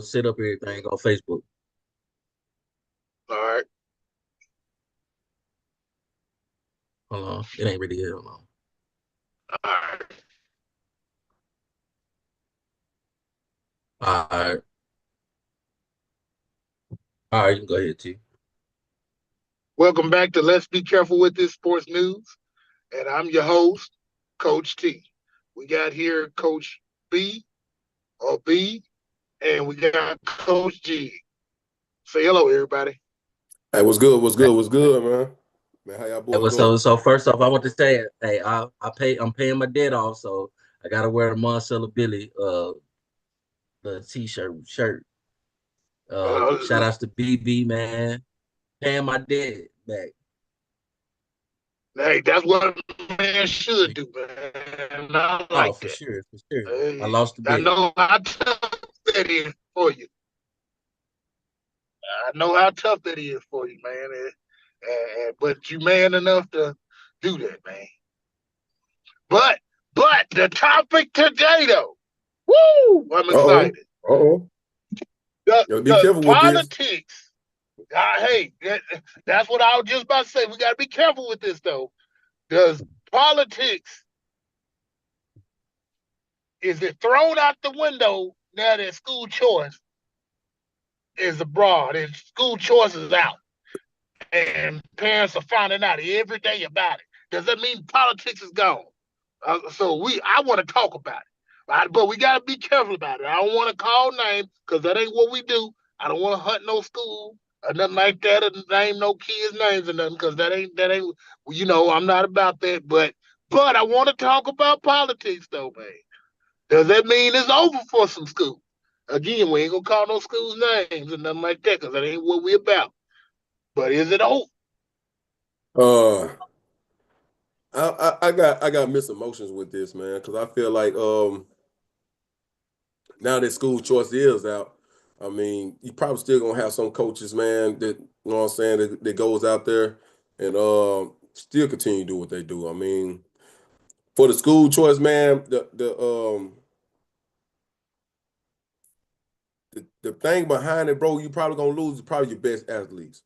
set up everything on Facebook. All right. Hold on. It ain't really here. Hold on. All right. All right. All right, you can go ahead, T. Welcome back to Let's Be Careful with This Sports News. And I'm your host, Coach T. We got here Coach B or B, and we got Coach G. Say hello, everybody. Hey, what's good? What's good? What's good, man? Man, how y'all Hey, boys well, doing? so first off, I want to say, hey, I'm paying my debt off, so I gotta wear a Monticello Billy the shirt. Shout Uh, outs to BB, man. Paying my debt back. hey, that's what a man should do, man. I Oh, like for that. sure, for sure. I Hey, lost a I bet. know how tough that is for you. I know how tough that is for you, man. But you man enough to do that, man. But the topic today, though, woo, I'm Uh-oh. excited. Uh-oh. Yo, be The careful with this. politics. Hey, that's what I was just about to say. We got to be careful with this, though. Does politics is it thrown out the window now that school choice is abroad and school choice is out, and parents are finding out every day about it? Does that mean politics is gone? I want to talk about it, right? But we got to be careful about it. I don't want to call names because that ain't what we do. I don't want to hunt no school or nothing like that, or name no kids' names or nothing because that ain't. I'm not about that. But I want to talk about politics though, man. Does that mean it's over for some schools? Again, we ain't gonna call no schools names and nothing like that because that ain't what we about. But is it over? Uh I got mixed emotions with this, man, because I feel like now that school choice is out, I mean, you probably still gonna have some coaches, man, that you know what I'm saying, that goes out there and still continue to do what they do. I mean, for the school choice, man, the thing behind it, bro, you probably gonna lose is probably your best athletes.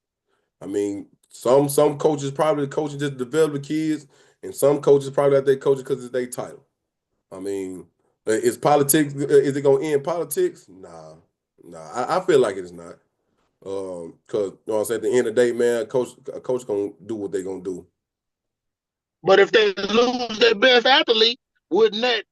I mean, some coaches probably coaching just to develop the kids, and some coaches probably out there coaching because it's their title. I mean, is politics? Is it gonna end politics? Nah. I feel like it's not. Cause you know what I'm saying. At the end of the day, man, a coach gonna do what they gonna do. But if they lose their best athlete, wouldn't that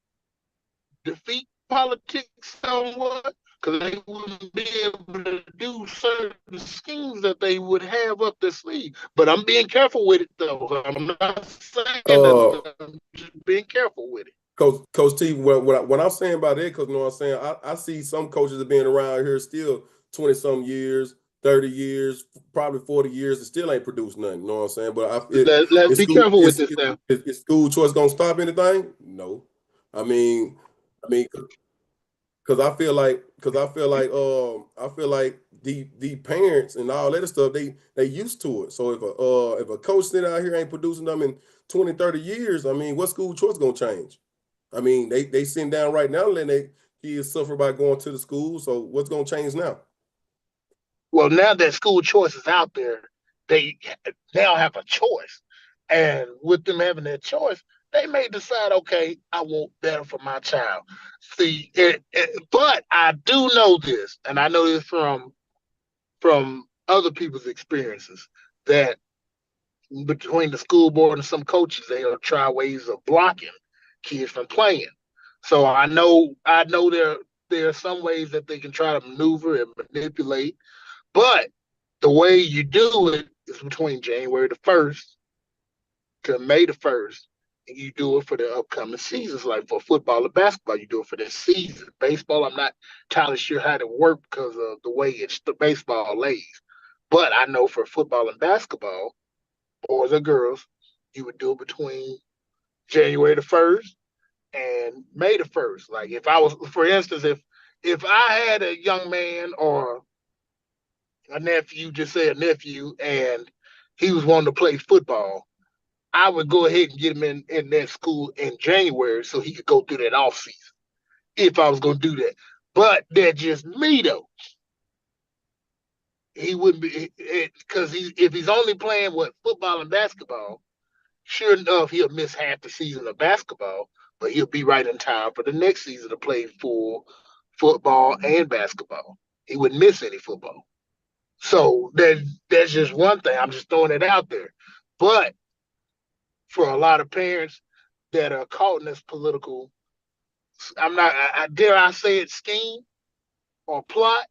defeat politics somewhat? Because they wouldn't be able to do certain schemes that they would have up their sleeve. But I'm being careful with it, though. I'm not saying Uh, that. I'm just being careful with it. Coach T, what I'm saying about it, because you know what I'm saying, I see some coaches that been around here still 20 some years, 30 years, probably 40 years, and still ain't produced nothing. You know what I'm saying? But Let's it's be school, careful with this now. is school choice gonna stop anything? No. I mean, because I feel like the parents and all that stuff they used to it. So if a coach sitting out here ain't producing them in 20, 30 years, I mean, what school choice gonna change? I mean, they sitting down right now letting their kids suffer by going to the school. So what's gonna change now? Well, now that school choice is out there, they now have a choice. And with them having that choice, they may decide, okay, I want better for my child. But I do know this, and I know this from other people's experiences, that between the school board and some coaches, they'll try ways of blocking kids from playing. So I know there are some ways that they can try to maneuver and manipulate, but the way you do it is between January the 1st to May the 1st. And you do it for the upcoming seasons. Like for football and basketball, you do it for the season. Baseball, I'm not entirely sure how to work because of the way it's the baseball lays. But I know for football and basketball, boys or girls, you would do it between January the 1st and May the 1st. Like if I was, for instance, if I had a young man or a nephew, just say a nephew, and he was wanting to play football, I would go ahead and get him in that school in January so he could go through that off season if I was going to do that. But that's just me though. He wouldn't be because if he's only playing what football and basketball, sure enough he'll miss half the season of basketball, but he'll be right in time for the next season to play full football and basketball. He wouldn't miss any football. So that's just one thing. I'm just throwing it out there. But for a lot of parents that are caught in this political, I'm not. I dare I say it, scheme or plot,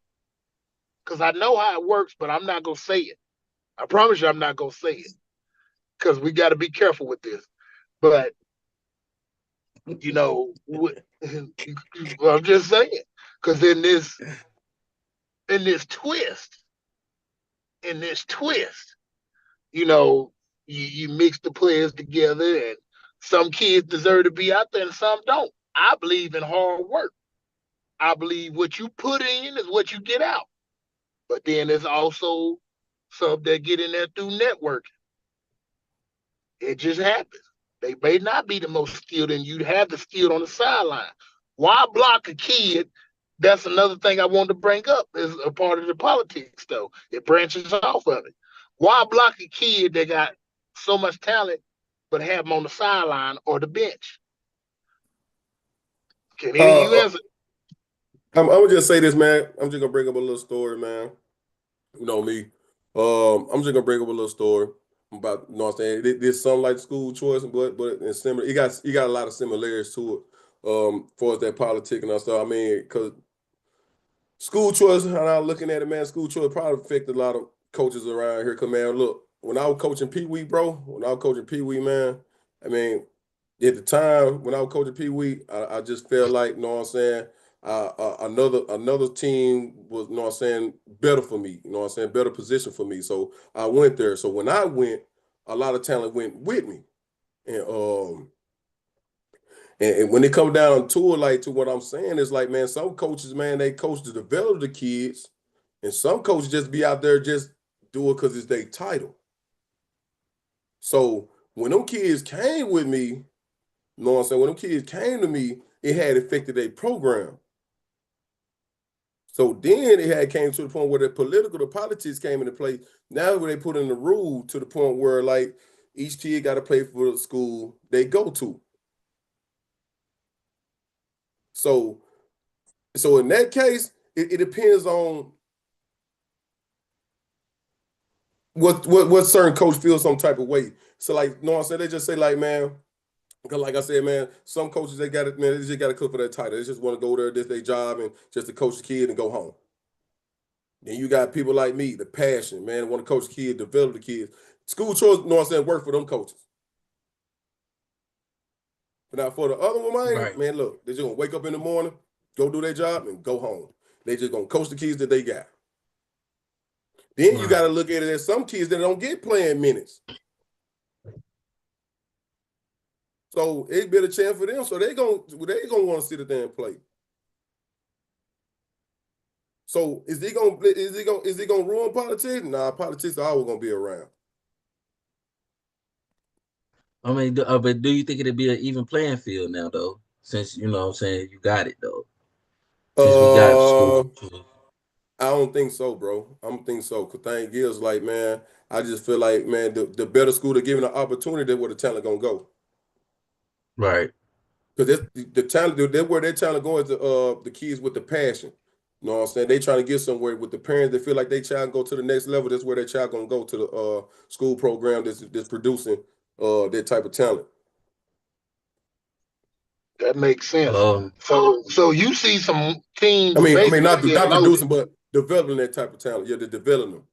because I know how it works, but I'm not gonna say it. I promise you, I'm not gonna say it because we got to be careful with this. But you know, I'm just saying because in this twist, in this twist, you know, you mix the players together, and some kids deserve to be out there, and some don't. I believe in hard work. I believe what you put in is what you get out. But then there's also some that get in there through networking. It just happens. They may not be the most skilled, and you have the skill on the sideline. Why block a kid? That's another thing I wanted to bring up as a part of the politics, though. It branches off of it. Why block a kid that got so much talent, but have him on the sideline or the bench? Can any of you Uh, answer? I'm gonna just say this, man. I'm just gonna bring up a little story, man. You know me. I'm just gonna bring up a little story about, you know what I'm saying. There's something like school choice, but it's similar. You got a lot of similarities to it. For as that politic and stuff. I mean, because school choice, how I'm looking at it, man, school choice probably affected a lot of coaches around here. Cause man, look, when I was coaching Pee Wee, bro, when I was coaching Pee Wee, man, I mean, at the time when I was coaching Pee Wee, I just felt like, you know what I'm saying, another team was, you know what I'm saying, better for me, you know what I'm saying, better position for me. So I went there. So when I went, a lot of talent went with me. And and when it comes down to it, like to what I'm saying is like, man, some coaches, man, they coach to develop the kids, and some coaches just be out there just do it because it's their title. So when them kids came with me, you know what I'm saying? When them kids came to me, it had affected their program. So then it had came to the point where the politics came into play. Now where they put in the rule to the point where like each kid got to play for the school they go to. So so in that case, it depends on what certain coach feels some type of way. So like, you know what I'm saying? They just say like, man, because like I said, man, some coaches they got it, man, they just got to cook for that title. They just want to go there, this their job, and just to coach the kid and go home. Then you got people like me, the passion, man, want to coach the kid, develop the kids. School choice, you know what I'm saying, work for them coaches. But now for the other one, Right. man, look, they're just gonna wake up in the morning, go do their job, and go home. They just gonna coach the kids that they got. Then you got to Right. look at it as some kids that don't get playing minutes. So it been a chance for them. So they gonna want to sit there and play. So is he gonna ruin politics? Nah, politics are always gonna be around. I mean, but do you think it'd be an even playing field now, though? Since you know what I'm saying you got it though. Since we got school. Uh, I don't think so, bro. I don't think so. Cause thing is, like, man, I just feel like, man, the better school to giving an opportunity, that's where the talent gonna go. Right. Because the talent, that's where their talent going is the kids with the passion. You know what I'm saying? They trying to get somewhere with the parents that feel like they child go to the next level. That's where their child gonna go to the school program that's producing that type of talent. That makes sense. Um. So you see some I teams mean, basically being not loaded. producing, but developing that type of talent. Yeah, they're developing them.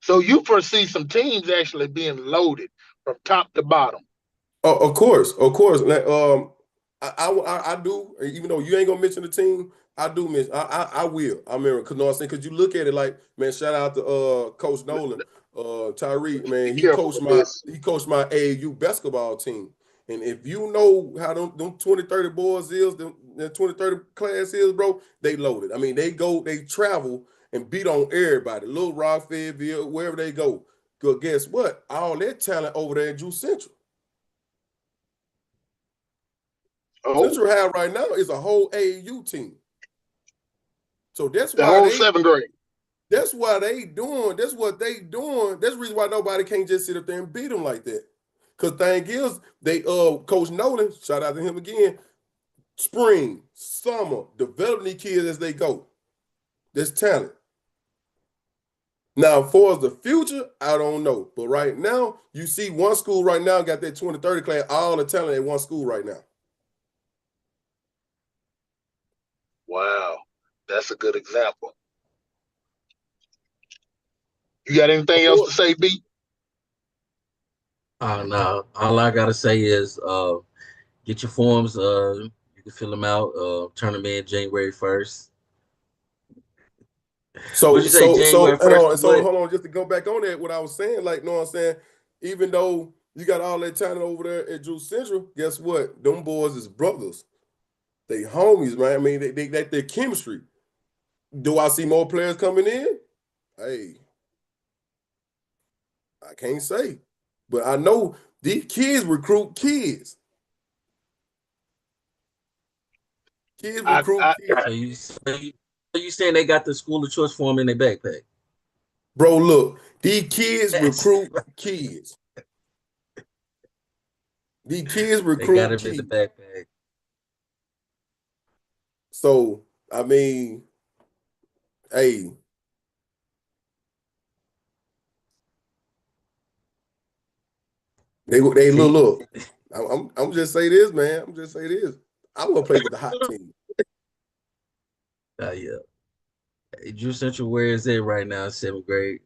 So you foresee some teams actually being loaded from top to bottom. Oh, of course, of course. Like, I do. Even though you ain't gonna mention the team, I do mention. I will. I remember because, you know what I'm saying, because you look at it like, man. Shout out to Coach Nolan, Tyree. Be Man, careful with this. he coached my AAU basketball team. And if you know how them 20, 30 boys is, them 20, 30 class is, bro, they loaded. I mean, they travel and beat on everybody. Little Rock, Fayetteville, wherever they go. But guess what? All that talent over there in Juice Central. Oh, Central have right now is a whole AAU team. So that's The why whole they 7th grade. that's why they doing. That's what they doing. That's the reason why nobody can't just sit up there and beat them like that. Cause thing is, they Coach Nolan, shout out to him again. Spring, summer, developing these kids as they go. There's talent. Now, for the future, I don't know. But right now, you see one school right now got that 2030 class, all the talent at one school right now. Wow, that's a good example. You got anything else to say, B? No, all I gotta say is get your forms. You can fill them out. Turn them in January 1st. What'd So, you say? so, so, January first to so what? hold on, just to go back on that, what I was saying, like, you know what I'm saying? Even though you got all that talent over there at Drew Central, guess what? Them boys is brothers. They homies, man. I mean, they their chemistry. Do I see more players coming in? Hey, I can't say. But I know these kids recruit kids. Kids I, recruit I, kids. So you saying they got the school of choice form in their backpack? Bro, look, these kids Yes, recruit kids. These kids they got recruit it in the kids. backpack. So, I mean, hey, they See, look. I'm just say this, man. I'm just say this. I want to play with the hot team. yeah. Hey, Drew Central, where is it right now? 7th grade.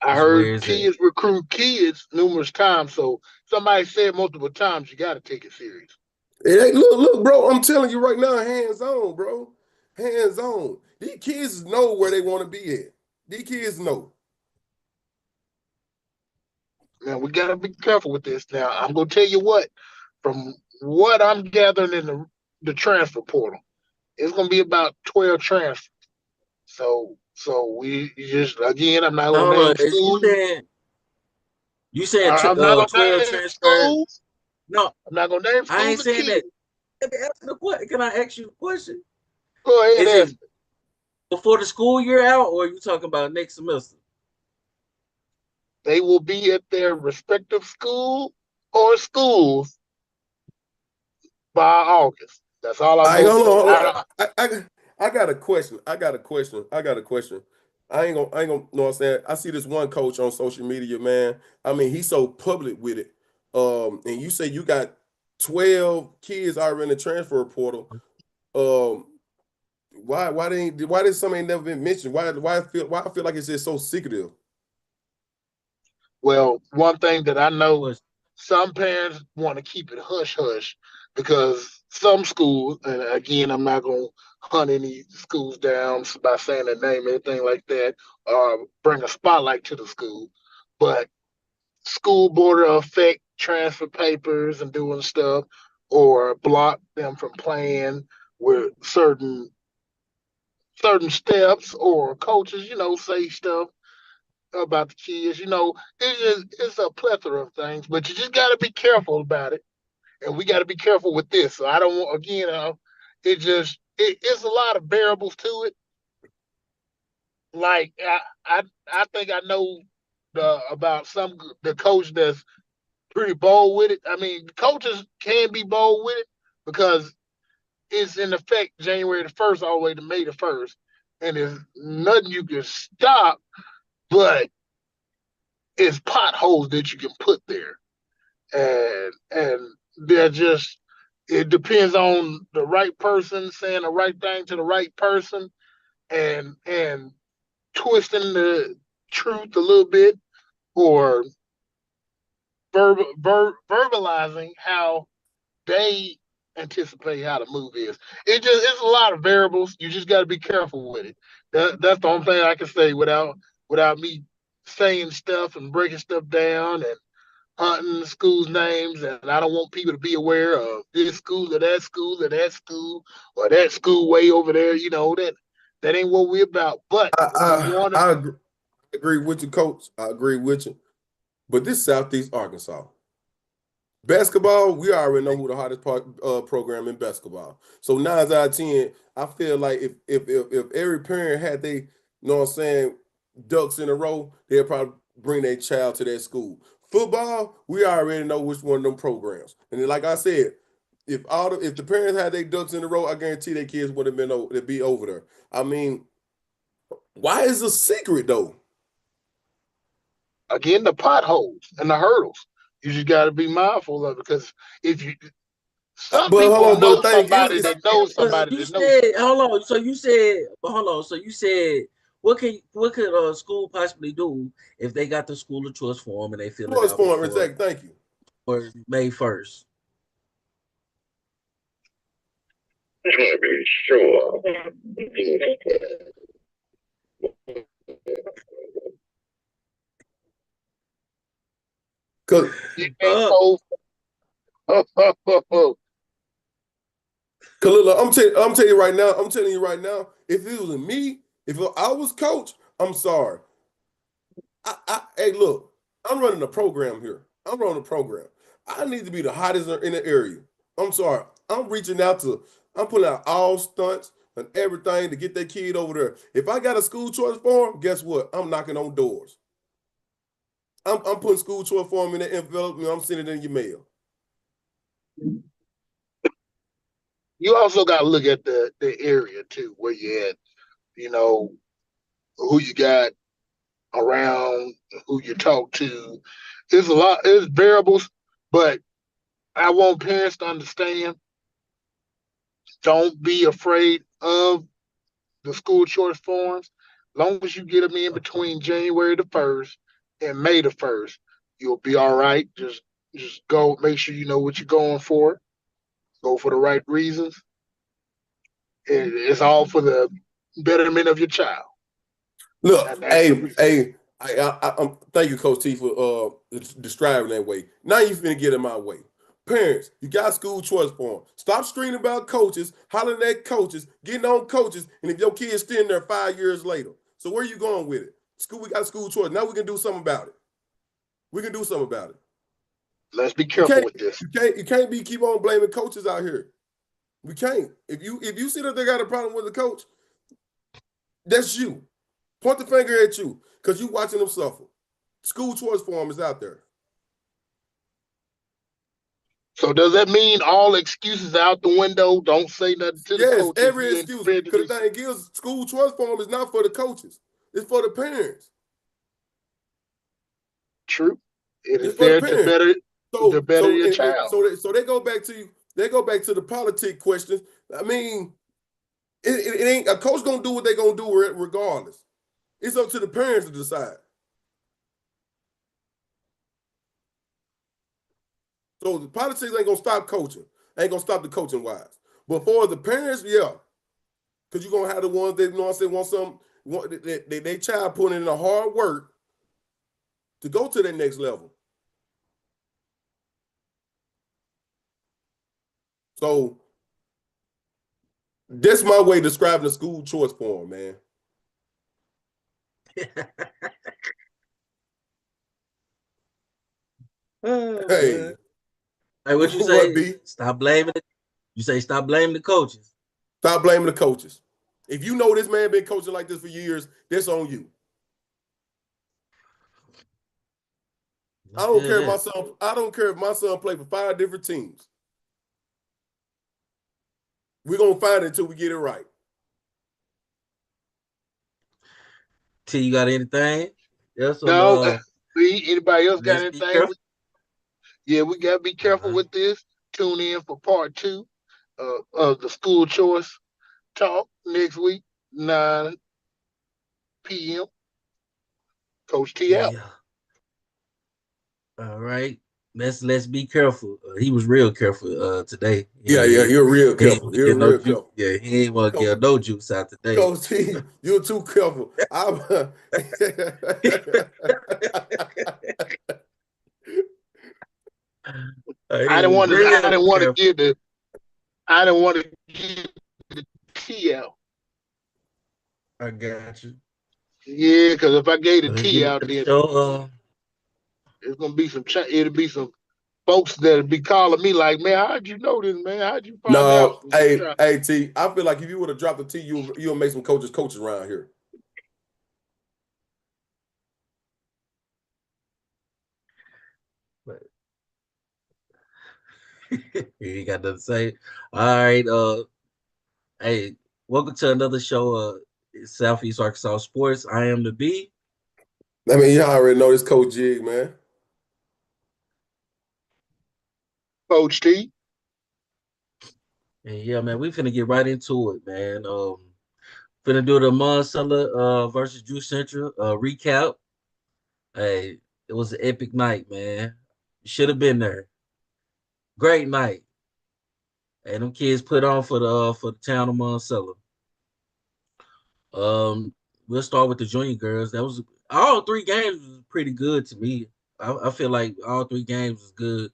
I It's where heard is it? kids recruit kids numerous times. So somebody said multiple times, you got to take it serious. It ain't look, bro. I'm telling you right now, hands on, bro. Hands on. These kids know where they want to be at. These kids know. Now we got to be careful with this. Now I'm gonna tell you what, from what I'm gathering in the transfer portal, it's gonna be about 12 transfers. So we just again, I'm not gonna Hold on. name Is schools. you saying I'm not gonna 12 name transfer? schools. No, I'm not gonna name I ain't schools or saying that. kids. Let me ask you the question. Can I ask you a question? Go ahead and Is it ask me. before the school year out, or are you talking about next semester? They will be at their respective school or schools by August. That's all I'm I gonna hold say. on, hold I on. don't. I got a question. I got a question. I ain't gonna know what I'm saying. I see this one coach on social media, man. I mean, he's so public with it. And you say you got 12 kids already in the transfer portal. Um, why did some ain't never been mentioned? Why I feel like it's just so secretive? Well, one thing that I know, Was some parents want to keep it hush hush because some schools, and again, I'm not gonna hunt any schools down by saying their name, anything like that, or bring a spotlight to the school, but school board will affect transfer papers and doing stuff, or block them from playing with certain steps, or coaches, say stuff about the kids. It's a plethora of things, but you just got to be careful about it, and we got to be careful with this. So I don't want again. It's a lot of variables to it. Like I think I know about some the coach that's pretty bold with it. I mean, coaches can be bold with it because it's in effect January 1st all the way to May 1st, and there's nothing you can stop, but it's potholes that you can put there, and they're just it depends on the right person saying the right thing to the right person, and twisting the truth a little bit, or verbalizing how they anticipate how the move is. It's a lot of variables. You just got to be careful with it. That's the only thing I can say without me saying stuff and breaking stuff down and hunting schools' names. And I don't want people to be aware of this school or that school or that school or that school way over there. That ain't what we're about. But we want to. I agree with you, coach. I agree with you. But this Southeast Arkansas. Basketball, we already know who the hottest program in basketball. So 9 out of 10, I feel like if every parent had they, you know what I'm saying, ducks in a row, they'll probably bring their child to that school. Football, we already know which one of them programs. And then, like I said, if the parents had their ducks in a row, I guarantee their kids would have been to be over there. I mean, why is a secret though? Again, the potholes and the hurdles. You just got to be mindful of it because if you, some But hold people on, but know the thing is, somebody it's that knows somebody You that knows said, somebody. hold on. So you said, but hold on. So you said, what could a school possibly do if they got the school of choice form and they fill it choice out form, before exactly. Thank you. or May 1st? To be sure. Cause You ain't Uh, told. Kalila, I'm telling you right now, if it was me, if I was coach, I'm sorry. Hey, look, I'm running a program here. I'm running a program. I need to be the hottest in the area. I'm sorry. I'm putting out all stunts and everything to get that kid over there. If I got a school choice form, guess what? I'm knocking on doors. I'm putting school choice form in the envelope and I'm sending it in your mail. You also got to look at the area too, where you at. You know who you got around, who you talk to. It's a lot. It's variables, but I want parents to understand. Don't be afraid of the school choice forms. Long as you get them in between January the 1st and May the 1st, you'll be all right. Just go. Make sure you know what you're going for. Go for the right reasons. It's all for the betterment of your child, and Look, that's the thank you, Coach T, for describing that way. Now you finna get in my way. Parents, you got school choice form. Stop screaming about coaches, hollering at coaches, getting on coaches, and if your kid's still there 5 years later. So where are you going with it? We got school choice. Now we can do something about it. We can do something about it. let's be You careful can't, with this. you can't be keep on blaming coaches out here. We can't. If you see that they got a problem with the coach, that's you. Point the finger at you because you watching them suffer. School choice form is out there. So does that mean all excuses out the window? Don't say nothing to the Yes, coach if every you in excuse. Because the prejudice. thing is, school choice form is not for the coaches. It's for the parents. True. It It's is for the there parents. to better your child. So they go back to you. They go back to the politic questions. I mean, it ain't a coach gonna do what they gonna do regardless. It's up to the parents to decide. So the politics ain't gonna stop coaching. Ain't gonna stop the coaching wise. But for the parents, yeah, because you're gonna have the ones that, you know what I'm saying, they child putting in the hard work to go to that next level. So that's my way of describing the school choice form, man. Oh, Hey, boy. Hey, what you what say? B? Stop blaming it. You say stop blaming the coaches. Stop blaming the coaches. If you know this man been coaching like this for years, that's on you. I feel that. I don't care if my son played for 5 different teams. We're gonna find it until we get it right. T, you got anything? Yes, No, on anybody else got let's be anything? careful. Yeah, we got to be All careful right. with this. Tune in for part two of the school choice talk next week, 9 p.m. Coach T out. Yeah. All right. Let's be careful. He was real careful today. Yeah, you're real He ain't careful. want to You're get no real juice. careful. Yeah, he ain't want to Coach, get no juice out today. Coach T, you're too careful. He was I real didn't want to careful. give the I didn't want to give the T out. I got you. Yeah, because if I gave the Let's get T ready out, to then show. it's gonna be some. It'll be some folks that be calling me like, man, how'd you know this, man? How'd you find out? No, hey, T. I feel like if you would have dropped the T, you'll make some coaches around here. But you got nothing to say. All right. Hey, welcome to another show. Southeast Arkansas Sports. I am the B. I mean, y'all already know this Coach Jig, man. Coach T. And yeah, man, we finna get right into it, man. Finna do the Monticello versus Drew Central recap. Hey, it was an epic night, man. Should have been there. Great night. And them kids put on for the town of Monticello. Um, we'll start with the junior girls. That was all three games was pretty good to me. I feel like all three games was good.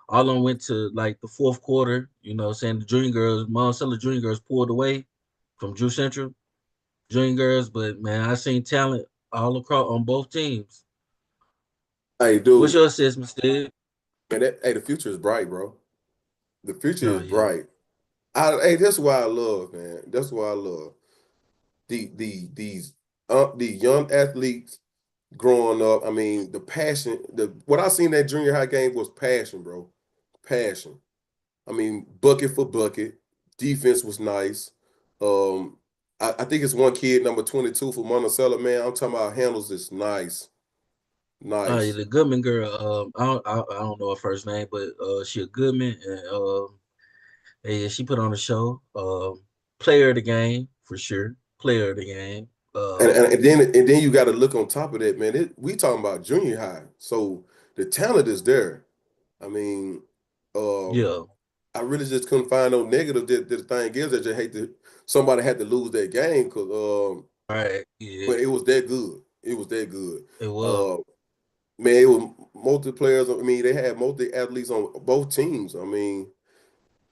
All of them went to like the fourth quarter. You know, saying the junior girls, Monticello junior girls pulled away from Drew Central junior girls, but man, I seen talent all across on both teams. Hey, What's dude, your assessment, Steve? man, the future is bright, bro. The future Oh is yeah. bright. Hey, that's why I love, man. That's why I love these young athletes growing up. I mean, the passion. What I seen that junior high game was passion, bro. Passion. I mean, bucket for bucket. Defense was nice. Um, I think it's one kid, number 22 for Monticello, man. I'm talking about handles this nice. Yeah, Nice. the Goodman girl. I don't know her first name, but she a Goodman, and yeah, she put on a show. Player of the game for sure. Player of the game. And then you got to look on top of that, man. We talking about junior high, so the talent is there. I mean, um, Yeah. I really just couldn't find no negative. The thing is, I just hate that somebody had to lose that game because All right. Yeah. but it was that good. It was that good. It was. Uh, man, it was multi players. I mean, they had multi athletes on both teams. I mean,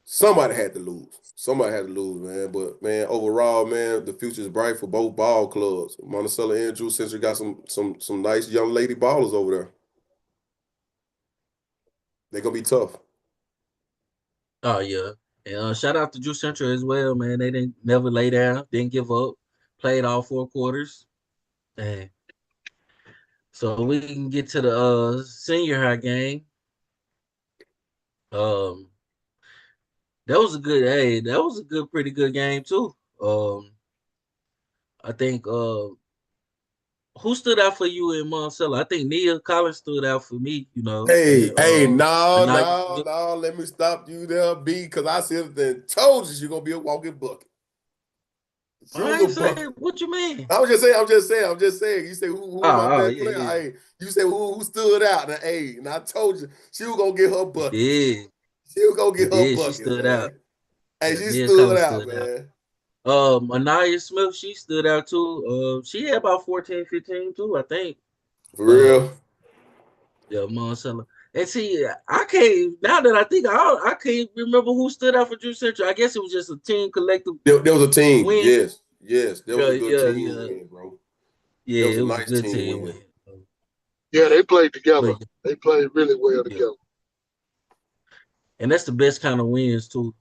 somebody had to lose. Somebody had to lose, man. But man, overall, man, the future is bright for both ball clubs. Monticello and Drew Central got some nice young lady ballers over there. They're gonna be tough. Oh yeah. And shout out to Drew Central as well, man. They didn't never lay down, didn't give up, played all four quarters. And so we can get to the senior high game. Um, that was a good. Hey, that was a good, pretty good game too. I think who stood out for you in Monticello? I think Nia Collins stood out for me. You know, Hey, and hey, no, Anaya no, Smith. no. Let me stop you there, B, because I said and told you she's gonna be a walking bucket. She was I a ain't saying bucket. what you mean. I'm just saying. You say who was my Oh, best yeah, player? yeah, Hey, you say who stood out? And hey, and I told you she was gonna get her he buckets. did. She was gonna He get her did. She buckets, stood out. man. Hey, Yeah, she Nia stood Collins out, stood out. man. Anaya Smith, she stood out too. She had about 14, 15 too, I think. For Uh, real. yeah, Monticello. And see, I can't now that I think I can't remember who stood out for Drew Central. I guess it was just a team collective There was a team. win. Yes, yes. There was Yeah, a good yeah, team yeah, win, bro. There yeah. was It a was a nice good team team win. win. Yeah, they played together. But They played really well yeah, together. and that's the best kind of wins too.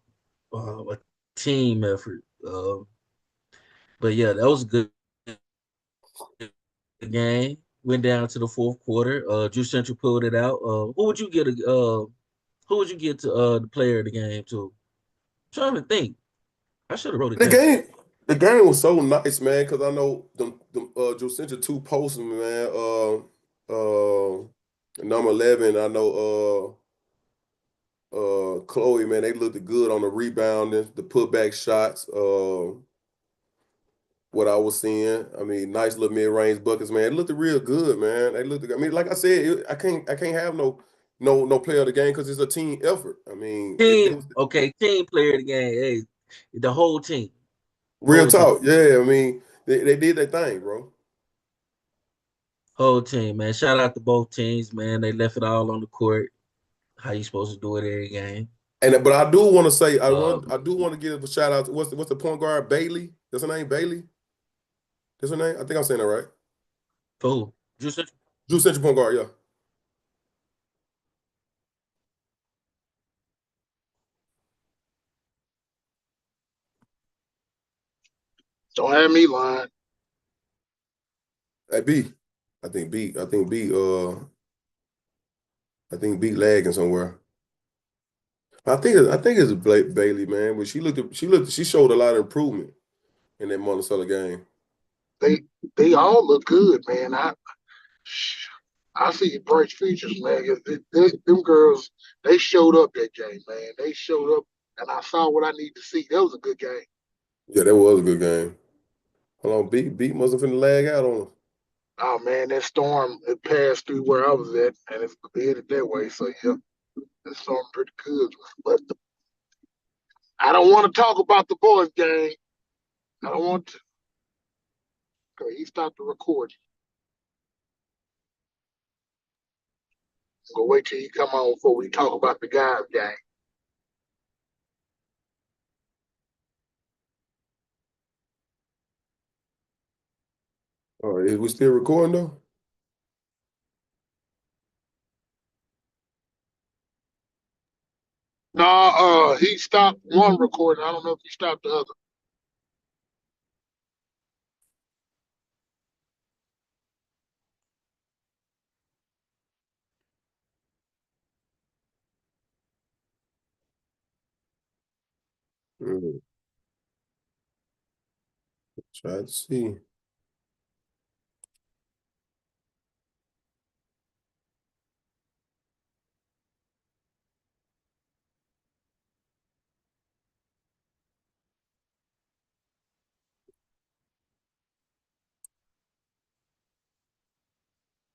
A team effort. But yeah, that was a good game. Went down to the fourth quarter. Drew Central pulled it out. Who would you get to the player of the game to? I'm trying to think. I should have wrote it The down. game, the game was so nice, man. Because I know the Josenta two posting, man. Number 11. I know Chloe, man. They looked good on the rebounding, the putback shots. What I was seeing, I mean, nice little mid range buckets, man. It looked real good, man. They looked. I mean, like I said, I can't have no player of the game because it's a team effort. I mean, it Team, was okay, team player of the game. Hey, the whole team, real whole team, talk. Yeah, I mean, they did their thing, bro. whole team, man. Shout out to both teams, man. They left it all on the court. How you supposed to do it every game? And but I do want to say Um, I do want to give a shout out to what's the point guard Bailey? That's her name Bailey. That's her name. I think I'm saying that right. who? Drew Central? Drew Central point guard. Yeah. Don't have me lying. Hey B, I think B lagging somewhere. I think it's Bailey, man. But she showed a lot of improvement in that Monticello game. They they all look good, man. I see bright futures, man. 'Cause them girls, they showed up that game, man. They showed up, and I saw what I need to see. That was a good game. Yeah, that was a good game. Hold on, B must have finna lag out on her. Oh man, that storm it passed through where I was at, and it's headed that way. So yeah, that storm pretty good. But I don't want to talk about the boys' game. I don't want to. 'Cause he stopped the recording. Go wait till he come on before we talk about the guys' game. All right, is we still recording though? No, he stopped one recording. I don't know if he stopped the other. Mm, try to see.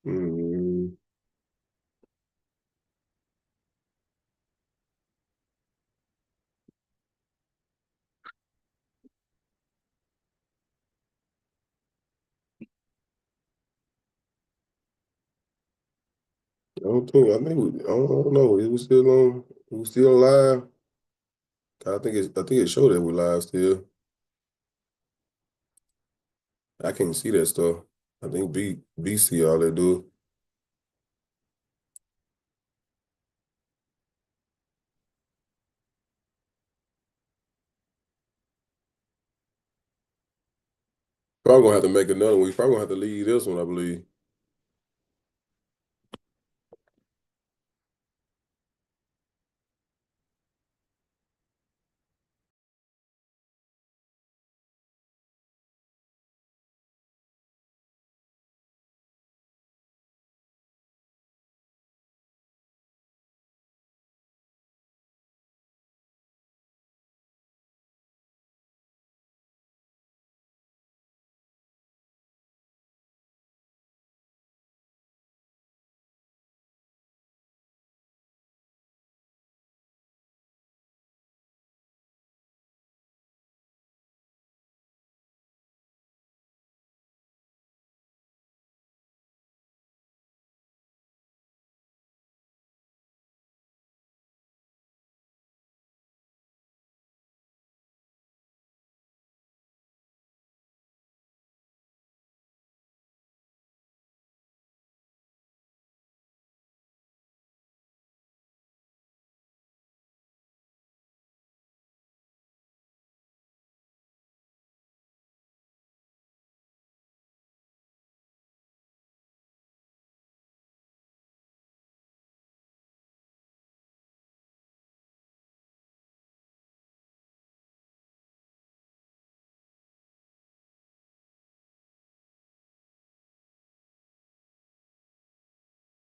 Mm, I don't know. It was still on. It was still live. I think it showed that we're live still. I can't see that stuff. I think B see all they do. Probably gonna have to make another one. We probably gonna have to leave this one, I believe.